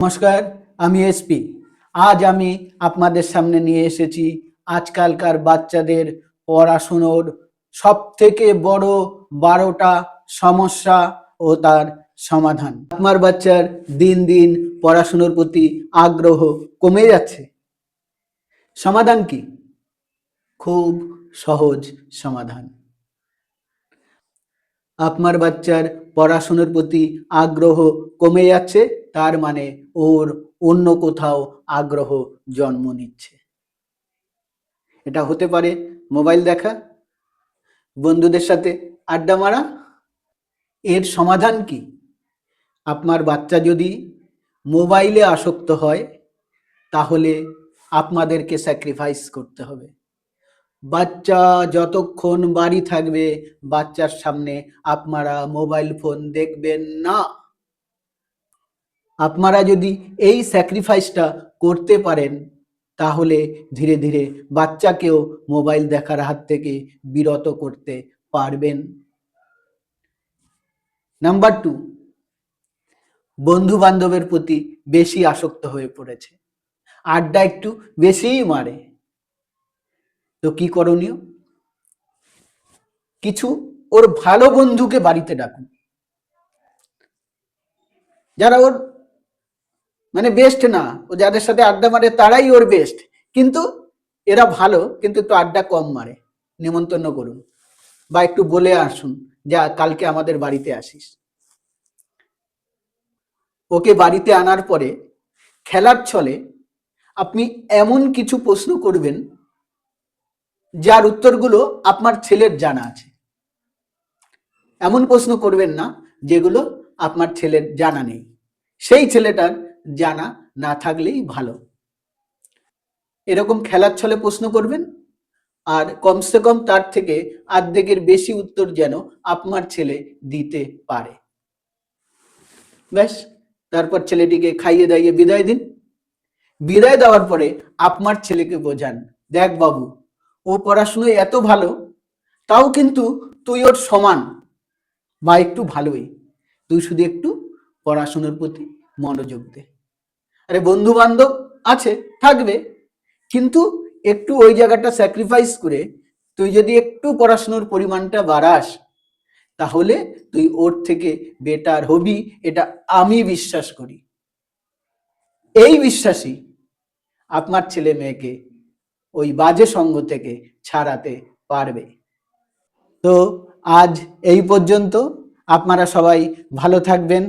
নমস্কার, আমি এসপি। আজ আমি আপনাদের সামনে নিয়ে এসেছি আজকালকার বাচ্চাদের পড়াশুনোর সবথেকে বড় 12টা সমস্যা ও তার সমাধান। আপনার বাচ্চার দিন দিন পড়াশুনোর প্রতি আগ্রহ কমে যাচ্ছে। সমাধান কি? খুব সহজ সমাধান। আপনার বাচ্চার পড়াশোনার প্রতি আগ্রহ কমে যাচ্ছে, তার মানে ওর অন্য কোথাও আগ্রহ জন্ম নিচ্ছে। এটা হতে পারে মোবাইল দেখা, বন্ধুদের সাথে আড্ডা মারা। এর সমাধান কি? আপনার বাচ্চা যদি মোবাইলে আসক্ত হয়, তাহলে আপনাদেরকে স্যাক্রিফাইস করতে হবে। বাচ্চা যতক্ষণ বাড়ি থাকবে, বাচ্চার সামনে আপনারা মোবাইল ফোন দেখবেন না। আপনারা যদি এই স্যাক্রিফাইসটা করতে পারেন, তাহলে ধীরে ধীরে বাচ্চাকেও মোবাইল দেখার হাত থেকে বিরত করতে পারবেন। নাম্বার 2, বন্ধু বান্ধবের প্রতি বেশি আসক্ত হয়ে পড়েছে, আড্ডা একটু বেশিই মারে। তো কি করণীয়? কিছু ওর ভালো বন্ধুকে বাড়িতে ডাকুন, যারা ওর মানে বেস্ট না, ও যাদের সাথে আড্ডা মারে তারাই ওর বেস্ট, কিন্তু এরা ভালো কিন্তু একটু আড্ডা কম মারে। নিমন্ত্রণ করুন বা একটু বলে আসুন, যা কালকে আমাদের বাড়িতে আসিস। ওকে বাড়িতে আনার পরে খেলার ছলে আপনি এমন কিছু প্রশ্ন করবেন যার উত্তরগুলো আপনার ছেলের জানা আছে। এমন প্রশ্ন করবেন না যেগুলো আপনার ছেলের জানা নেই, সেই ছেলেটার জানা না থাকলেই ভালো। এরকম খেলার ছলে প্রশ্ন করবেন, আর কমসে কম তার থেকে অর্ধেকের বেশি উত্তর যেন আপনার ছেলে দিতে পারে। ব্যাস, তারপর ছেলেটিকে খাইয়ে দাইয়ে বিদায় দিন। বিদায় দেওয়ার পরে আপনার ছেলেকে বোঝান, দেখ বাবু, ও পড়াশুনোয় এত ভালো, তাও কিন্তু তুই ওর সমান বা একটু ভালোই, তুই শুধু একটু পড়াশোনার প্রতি মনোযোগ দে। আরে বন্ধু বান্ধব আছে, থাকবে, কিন্তু একটু ওই জায়গাটা স্যাক্রিফাইস করে তুই যদি একটু পড়াশোনার পরিমাণটা বাড়াস, তাহলে তুই ওর থেকে বেটার হবি, এটা আমি বিশ্বাস করি। এই বিশ্বাসই আপনার ছেলে মেয়েকে ওই বাজে সঙ্গ থেকে ছাড়াতে পারবে। তো আজ এই পর্যন্ত। আপনারা সবাই ভালো থাকবেন।